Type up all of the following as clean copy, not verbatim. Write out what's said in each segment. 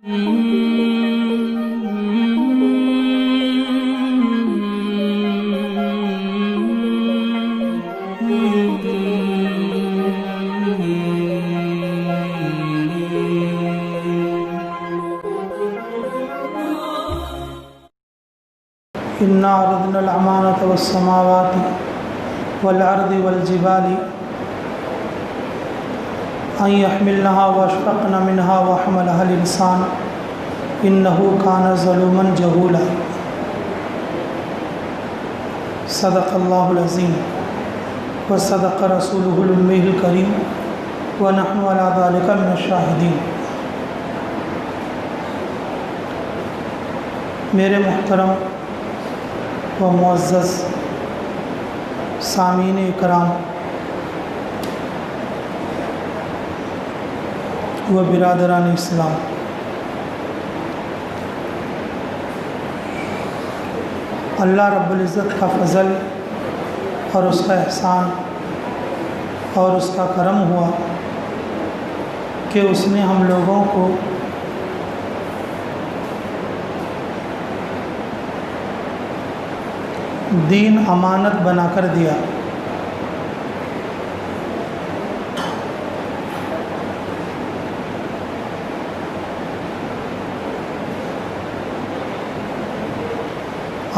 إنا عرضنا الأمانة والسماوات والأرض والجبال أن يحملنها وأشفقن منها وحملها الإنسان إنه كان ظلوما جهولا صدق الله العظيم وصدق رسوله الأمي الكريم ونحن على ذلك من الشاهدين۔ میرے محترم و معزز سامعین اکرام و برادران اسلام، اللہ رب العزت کا فضل اور اس کا احسان اور اس کا کرم ہوا کہ اس نے ہم لوگوں کو دین امانت بنا کر دیا۔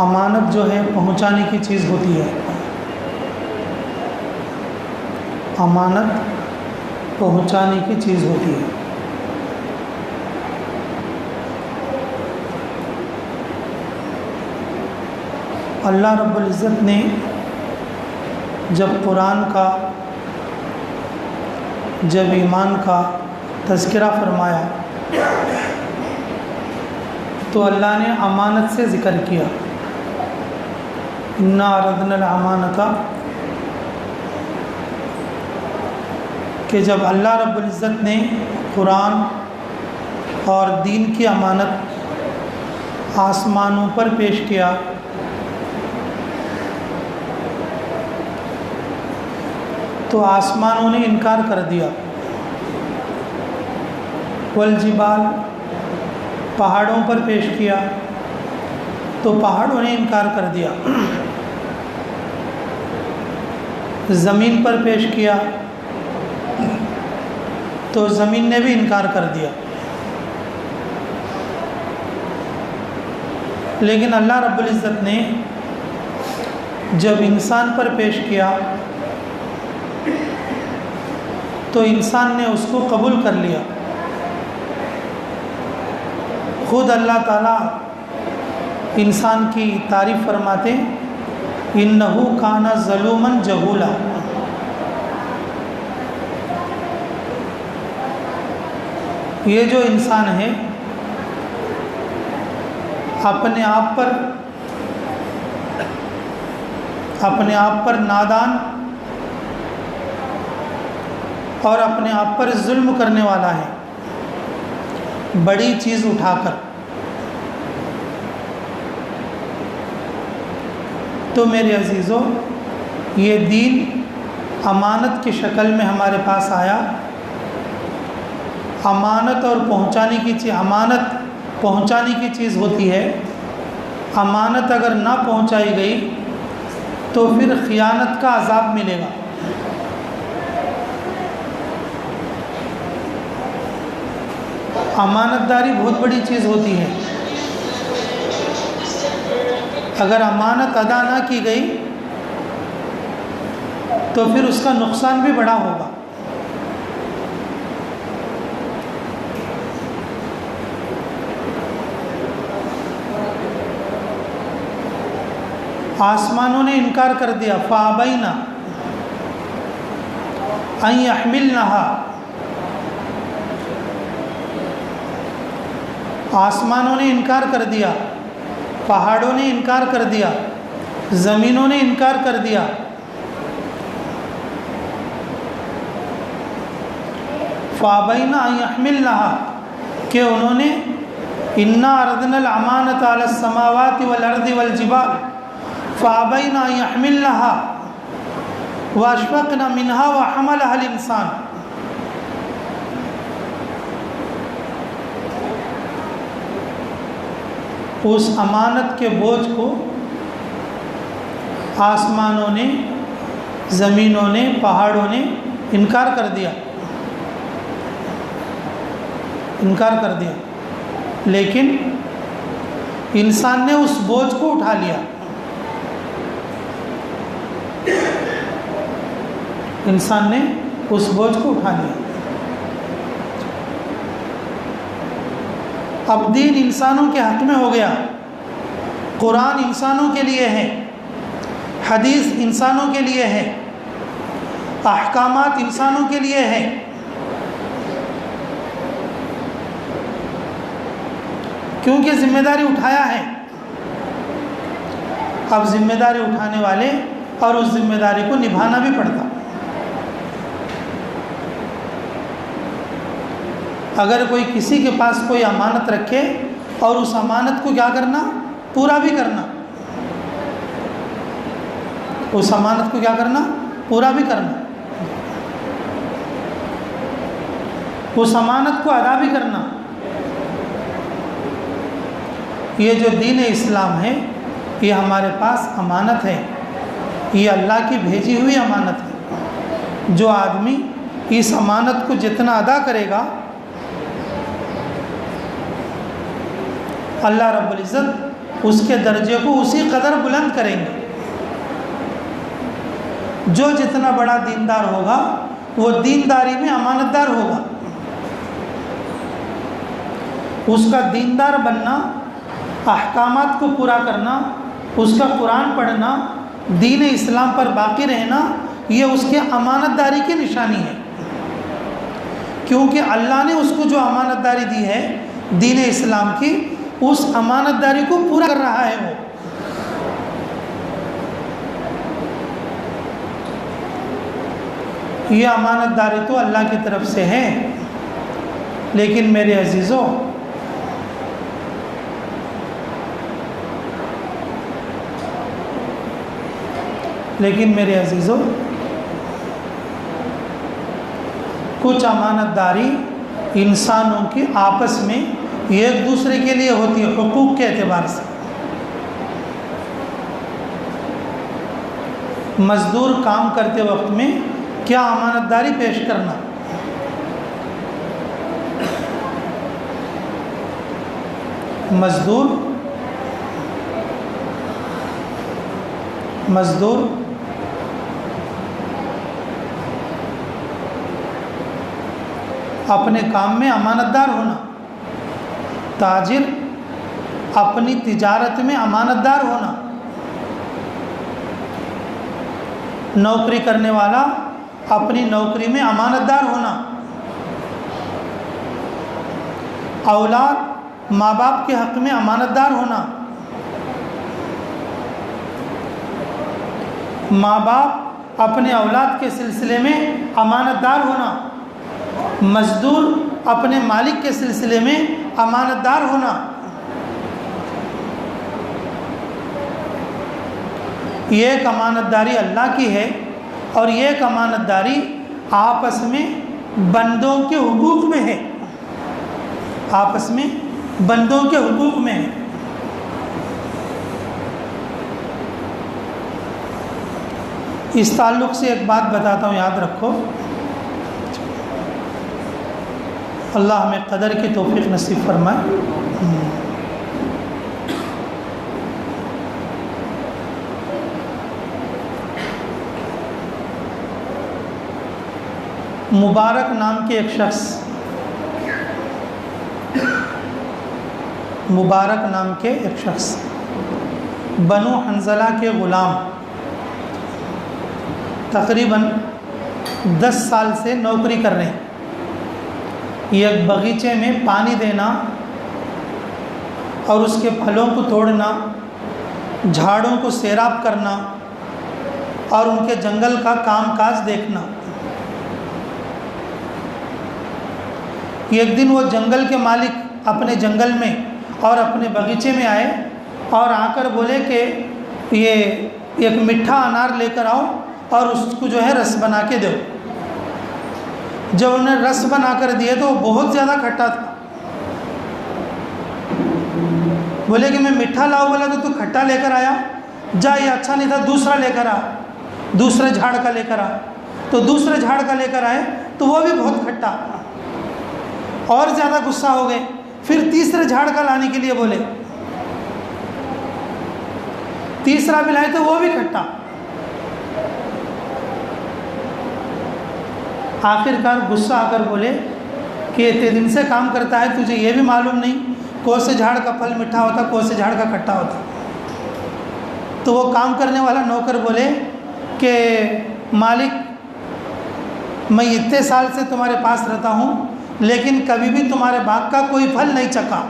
امانت جو ہے پہنچانے کی چیز ہوتی ہے، امانت پہنچانے کی چیز ہوتی ہے۔ اللہ رب العزت نے جب قرآن کا، جب ایمان کا تذکرہ فرمایا تو اللہ نے امانت سے ذکر کیا۔ انا عرضنا الامانۃ، کہ جب اللہ رب العزت نے قرآن اور دین کی امانت آسمانوں پر پیش کیا تو آسمانوں نے انکار کر دیا۔ والجبال، پہاڑوں پر پیش کیا تو پہاڑوں نے انکار کر دیا۔ زمین پر پیش کیا تو زمین نے بھی انکار کر دیا۔ لیکن اللہ رب العزت نے جب انسان پر پیش کیا تو انسان نے اس کو قبول کر لیا۔ خود اللہ تعالیٰ انسان کی تعریف فرماتے انہ کان ظلوما جہولا، یہ جو انسان ہے اپنے آپ پر نادان اور اپنے آپ پر ظلم کرنے والا ہے، بڑی چیز اٹھا کر۔ تو میرے عزیزو، یہ دین امانت کی شکل میں ہمارے پاس آیا۔ امانت اور پہنچانے کی چیز، امانت پہنچانے کی چیز ہوتی ہے۔ امانت اگر نہ پہنچائی گئی تو پھر خیانت کا عذاب ملے گا۔ امانت داری بہت بڑی چیز ہوتی ہے۔ اگر امانت ادا نہ کی گئی تو پھر اس کا نقصان بھی بڑا ہوگا۔ آسمانوں نے انکار کر دیا، فَأَبَيْنَ أَن يَحْمِلْنَهَا، آسمانوں نے انکار کر دیا، پہاڑوں نے انکار کر دیا، زمینوں نے انکار کر دیا۔ فَأَبَيْنَ أَن يَحْمِلْنَهَا، کہ انہوں نے اِنَّا عَرَضْنَا الْأَمَانَةَ عَلَى السَّمَاوَاتِ وَالْأَرْضِ وَالْجِبَالِ فَأَبَيْنَ أَن يَحْمِلْنَهَا وَأَشْفَقْنَ مِنْهَا وَحَمَلَهَا الْإِنسَانُ۔ اس امانت کے بوجھ کو آسمانوں نے، زمینوں نے، پہاڑوں نے انکار کر دیا، لیکن انسان نے اس بوجھ کو اٹھا لیا، انسان نے اس بوجھ کو اٹھا لیا۔ اب دین انسانوں کے حق میں ہو گیا، قرآن انسانوں کے لیے ہے، حدیث انسانوں کے لیے ہے، احکامات انسانوں کے لیے ہے۔ کیونکہ ذمہ داری اٹھایا ہے، اب ذمہ داری اٹھانے والے اور اس ذمہ داری کو نبھانا بھی پڑتا۔ اگر کوئی کسی کے پاس کوئی امانت رکھے اور اس امانت کو کیا کرنا، پورا بھی کرنا، اس امانت کو کیا کرنا، پورا بھی کرنا، اس امانت کو ادا بھی کرنا۔ یہ جو دین اسلام ہے یہ ہمارے پاس امانت ہے، یہ اللہ کی بھیجی ہوئی امانت ہے۔ جو آدمی اس امانت کو جتنا ادا کرے گا، اللہ رب العزت اس کے درجے کو اسی قدر بلند کریں گے۔ جو جتنا بڑا دیندار ہوگا وہ دینداری میں امانت دار ہوگا۔ اس کا دیندار بننا، احکامات کو پورا کرنا، اس کا قرآن پڑھنا، دین اسلام پر باقی رہنا، یہ اس کے امانت داری کی نشانی ہے، کیونکہ اللہ نے اس کو جو امانت داری دی ہے دین اسلام کی، اس امانت داری کو پورا کر رہا ہے وہ۔ یہ امانت داری تو اللہ کی طرف سے ہے، لیکن میرے عزیزوں، کچھ امانت داری انسانوں کی آپس میں ایک دوسرے کے لیے ہوتی ہے، حقوق کے اعتبار سے۔ مزدور کام کرتے وقت میں کیا امانت داری پیش کرنا، مزدور اپنے کام میں امانت دار ہونا، تاجر اپنی تجارت میں امانت دار ہونا، نوکری کرنے والا اپنی نوکری میں امانت دار ہونا، اولاد ماں باپ کے حق میں امانت دار ہونا، ماں باپ اپنے اولاد کے سلسلے میں امانت دار ہونا، مزدور اپنے مالک کے سلسلے میں امانت دار ہونا۔ یہ ایک امانت داری اللہ کی ہے، اور یہ ایک امانت داری آپس میں بندوں کے حقوق میں ہے، آپس میں بندوں کے حقوق میں ہے۔ اس تعلق سے ایک بات بتاتا ہوں، یاد رکھو، اللہ ہمیں قدر کی توفیق نصیب فرمائے۔ مبارک نام کے ایک شخص، بنو حنظلہ کے غلام، تقریباً 10 سال سے نوکری کر رہے ہیں۔ ایک باغیچے میں پانی دینا اور اس کے پھلوں کو توڑنا، جھاڑوں کو سیراب کرنا اور ان کے جنگل کا کام کاج دیکھنا۔ ایک دن وہ جنگل کے مالک اپنے جنگل میں اور اپنے باغیچے میں آئے اور آ کر بولے کہ یہ ایک میٹھا انار لے کر آؤ اور اس کو جو ہے رس بنا کے دو۔ جب انہیں رس بنا کر دیے تو وہ بہت زیادہ کھٹا تھا، بولے کہ میں میٹھا لاؤ بولا تو کھٹا لے کر آیا، جا یہ اچھا نہیں تھا دوسرا لے کر آ، دوسرے جھاڑ کا لے کر آ، تو دوسرے جھاڑ کا لے کر آئے تو وہ بھی بہت کھٹا، اور زیادہ غصہ ہو گئے، پھر تیسرے جھاڑ کا لانے کے لیے بولے، تیسرا بھی لائے تو وہ بھی کھٹا۔ آخر کار غصہ آ کر بولے کہ اتنے دن سے کام کرتا ہے، تجھے یہ بھی معلوم نہیں کون سے جھاڑ کا پھل میٹھا ہوتا کون سے جھاڑ کا کھٹا ہوتا؟ تو وہ کام کرنے والا نوکر بولے کہ مالک میں اتنے سال سے تمہارے پاس رہتا ہوں لیکن کبھی بھی تمہارے باغ کا کوئی پھل نہیں چکھا،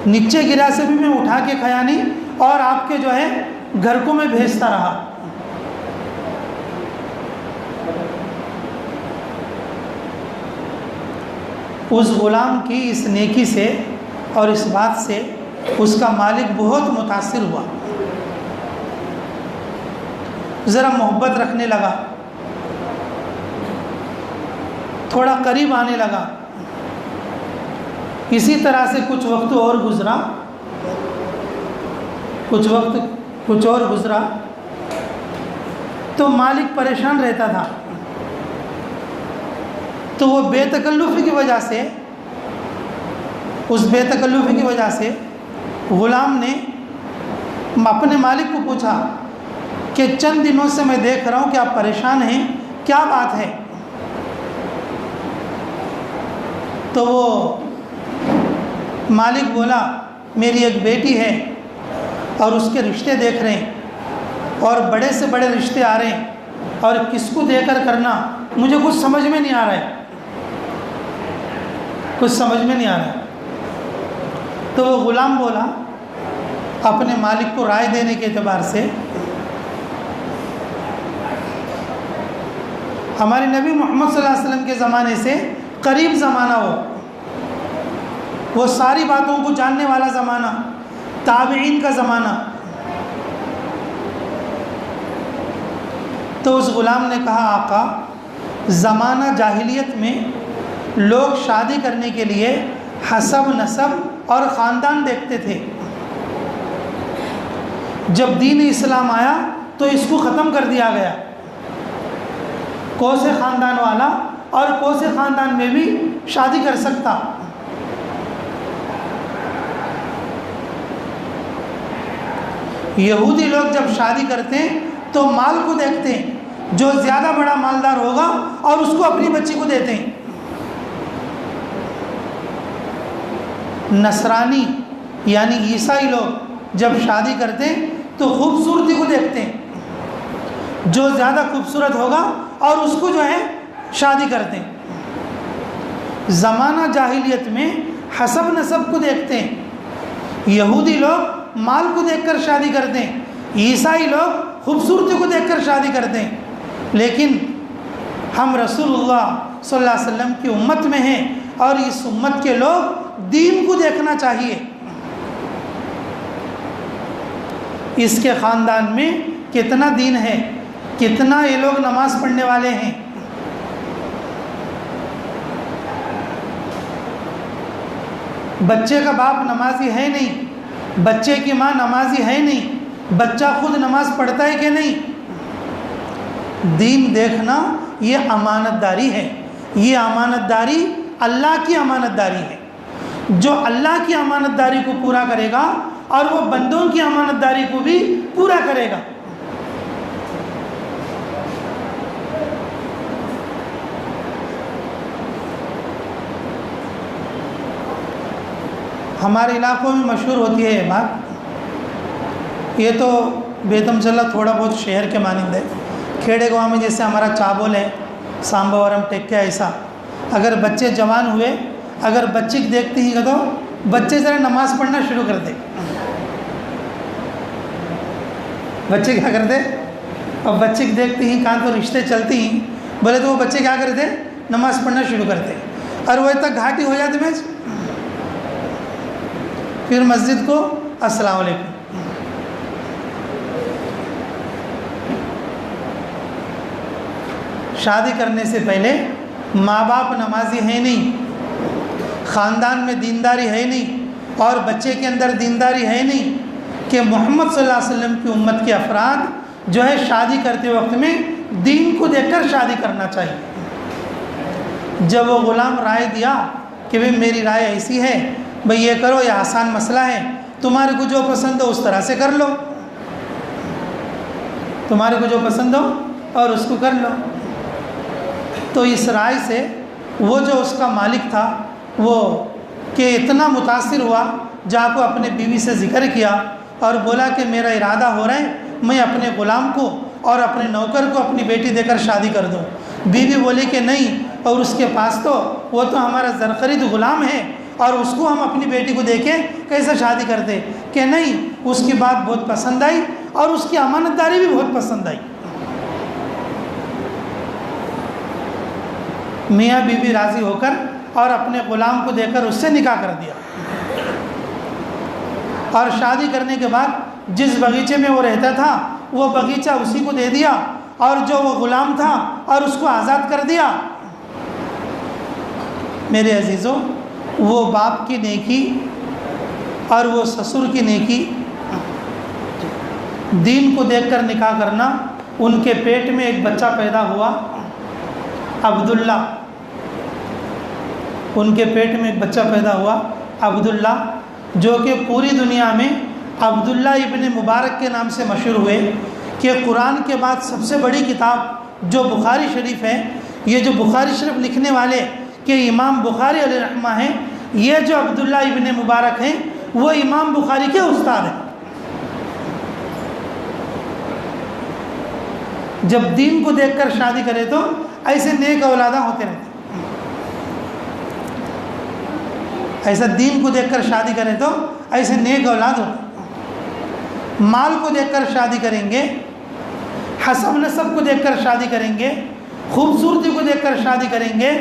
نیچے گرا سے بھی میں اٹھا کے کھایا نہیں، اور آپ کے جو ہے گھر کو میں بھیجتا رہا۔ اس غلام کی اس نیکی سے اور اس بات سے اس کا مالک بہت متاثر ہوا، ذرا محبت رکھنے لگا، تھوڑا قریب آنے لگا۔ اسی طرح سے کچھ وقت اور گزرا، کچھ اور گزرا تو مالک پریشان رہتا تھا، تو وہ بے تکلفی کی وجہ سے، اس بے تکلفی کی وجہ سے غلام نے اپنے مالک کو پوچھا کہ چند دنوں سے میں دیکھ رہا ہوں کہ آپ پریشان ہیں، کیا بات ہے؟ تو وہ مالک بولا میری ایک بیٹی ہے اور اس کے رشتے دیکھ رہے ہیں، اور بڑے سے بڑے رشتے آ رہے ہیں، اور کس کو دے کر کرنا مجھے کچھ سمجھ میں نہیں آ رہا ہے، کچھ سمجھ میں نہیں آ رہا ہے۔ تو وہ غلام بولا اپنے مالک کو رائے دینے کے اعتبار سے، ہمارے نبی محمد صلی اللہ علیہ وسلم کے زمانے سے قریب زمانہ وہ ساری باتوں کو جاننے والا زمانہ، تابعین کا زمانہ۔ تو اس غلام نے کہا آقا، زمانہ جاہلیت میں لوگ شادی کرنے کے لیے حسب نسب اور خاندان دیکھتے تھے، جب دین اسلام آیا تو اس کو ختم کر دیا گیا، کون سے خاندان والا اور کون سے خاندان میں بھی شادی کر سکتا۔ یہودی لوگ جب شادی کرتے ہیں تو مال کو دیکھتے ہیں، جو زیادہ بڑا مالدار ہوگا اور اس کو اپنی بچی کو دیتے ہیں۔ نصرانی یعنی عیسائی لوگ جب شادی کرتے ہیں تو خوبصورتی کو دیکھتے ہیں، جو زیادہ خوبصورت ہوگا اور اس کو جو ہے شادی کرتے ہیں۔ زمانہ جاہلیت میں حسب نسب کو دیکھتے ہیں، یہودی لوگ مال کو دیکھ کر شادی کرتے ہیں، عیسائی لوگ خوبصورتی کو دیکھ کر شادی کرتے ہیں، لیکن ہم رسول اللہ صلی اللہ علیہ وسلم کی امت میں ہیں اور اس امت کے لوگ دین کو دیکھنا چاہیے، اس کے خاندان میں کتنا دین ہے، کتنا یہ لوگ نماز پڑھنے والے ہیں۔ بچے کا باپ نمازی ہے نہیں، بچے کی ماں نمازی ہے نہیں، بچہ خود نماز پڑھتا ہے کہ نہیں؟ دین دیکھنا یہ امانت داری ہے، یہ امانت داری اللہ کی امانت داری ہے۔ جو اللہ کی امانت داری کو پورا کرے گا اور وہ بندوں کی امانت داری کو بھی پورا کرے گا۔ ہمارے علاقوں میں مشہور ہوتی ہے یہ بات، یہ تو بیتم چلا تھوڑا بہت شہر کے مانند ہے، کھیڑے گاؤں میں جیسے ہمارا چابول ہے، سامباورم ٹیکیا، ایسا اگر بچے جوان ہوئے، اگر بچے کو دیکھتے ہی تو بچے ذرا نماز پڑھنا شروع کر دے، بچے کیا کرتے؟ اور بچے کو دیکھتے ہی کہاں تو رشتے چلتے ہی بولے تو وہ بچے کیا کرتے؟ نماز پڑھنا شروع کرتے، اور وہ تک گھاٹی ہو جاتے میں پھر مسجد کو السلام علیکم۔ شادی کرنے سے پہلے ماں باپ نمازی ہیں نہیں، خاندان میں دینداری ہے نہیں اور بچے کے اندر دینداری ہے نہیں کہ محمد صلی اللہ علیہ وسلم کی امت کے افراد جو ہے شادی کرتے وقت میں دین کو دیکھ کر شادی کرنا چاہیے۔ جب وہ غلام رائے دیا کہ بھئی میری رائے ایسی ہے، بھئی یہ کرو، یہ آسان مسئلہ ہے، تمہارے کو جو پسند ہو اس طرح سے کر لو، تمہارے کو جو پسند ہو اور اس کو کر لو۔ تو اس رائے سے وہ جو اس کا مالک تھا وہ کہ اتنا متاثر ہوا، جا کو اپنے بیوی سے ذکر کیا اور بولا کہ میرا ارادہ ہو رہا ہے میں اپنے غلام کو اور اپنے نوکر کو اپنی بیٹی دے کر شادی کر دوں۔ بیوی بولی کہ نہیں، اور اس کے پاس تو وہ تو ہمارا زرخرید غلام ہے اور اس کو ہم اپنی بیٹی کو دے کے کیسے شادی کرتے، کہ نہیں۔ اس کی بات بہت پسند آئی اور اس کی امانت داری بھی بہت پسند آئی۔ میاں بیوی راضی ہو کر اور اپنے غلام کو دے کر اس سے نکاح کر دیا، اور شادی کرنے کے بعد جس باغیچے میں وہ رہتا تھا وہ باغیچہ اسی کو دے دیا، اور جو وہ غلام تھا اور اس کو آزاد کر دیا۔ میرے عزیزوں، وہ باپ کی نیکی اور وہ سسر کی نیکی، دین کو دیکھ کر نکاح کرنا۔ ان کے پیٹ میں ایک بچہ پیدا ہوا، عبداللہ، ان کے پیٹ میں ایک بچہ پیدا ہوا عبداللہ، جو کہ پوری دنیا میں عبداللہ ابن مبارک کے نام سے مشہور ہوئے کہ قرآن کے بعد سب سے بڑی کتاب جو بخاری شریف ہے، یہ جو بخاری شریف لکھنے والے کہ امام بخاری علیہ رحمہ ہیں، یہ جو عبداللہ ابن مبارک ہیں وہ امام بخاری کے استاد ہیں۔ جب دین کو دیکھ کر شادی کرے تو ایسے نیک اولاداں ہوتے رہتے، ایسا دین کو دیکھ کر شادی کرے تو ایسے نیک اولاد ہوتے۔ مال کو دیکھ کر شادی کریں گے، حسب نسب کو دیکھ کر شادی کریں گے، خوبصورتی کو دیکھ کر شادی کریں گے،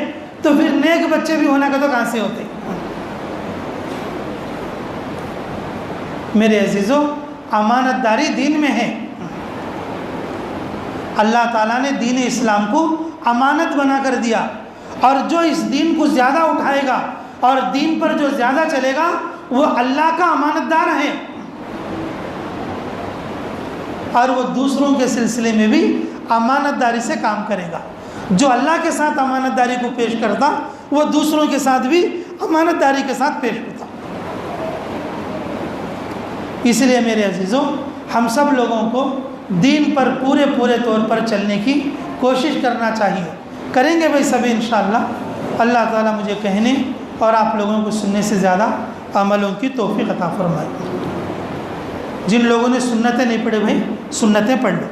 تو پھر نیک بچے بھی ہونے کا تو کہاں سے ہوتے۔ میرے عزیزوں، امانت داری دین میں ہے۔ اللہ تعالیٰ نے دین اسلام کو امانت بنا کر دیا، اور جو اس دین کو زیادہ اٹھائے گا اور دین پر جو زیادہ چلے گا وہ اللہ کا امانت دار ہے، اور وہ دوسروں کے سلسلے میں بھی امانت داری سے کام کرے گا۔ جو اللہ کے ساتھ امانت داری کو پیش کرتا وہ دوسروں کے ساتھ بھی امانت داری کے ساتھ پیش ہوتا۔ اس لیے میرے عزیزوں، ہم سب لوگوں کو دین پر پورے طور پر چلنے کی کوشش کرنا چاہیے۔ کریں گے بھائی سبھی انشاءاللہ۔ اللہ تعالیٰ مجھے کہنے اور آپ لوگوں کو سننے سے زیادہ عملوں کی توفیق عطا فرمائے۔ جن لوگوں نے سنتیں نہیں پڑھی بھائی سنتیں پڑھ لو۔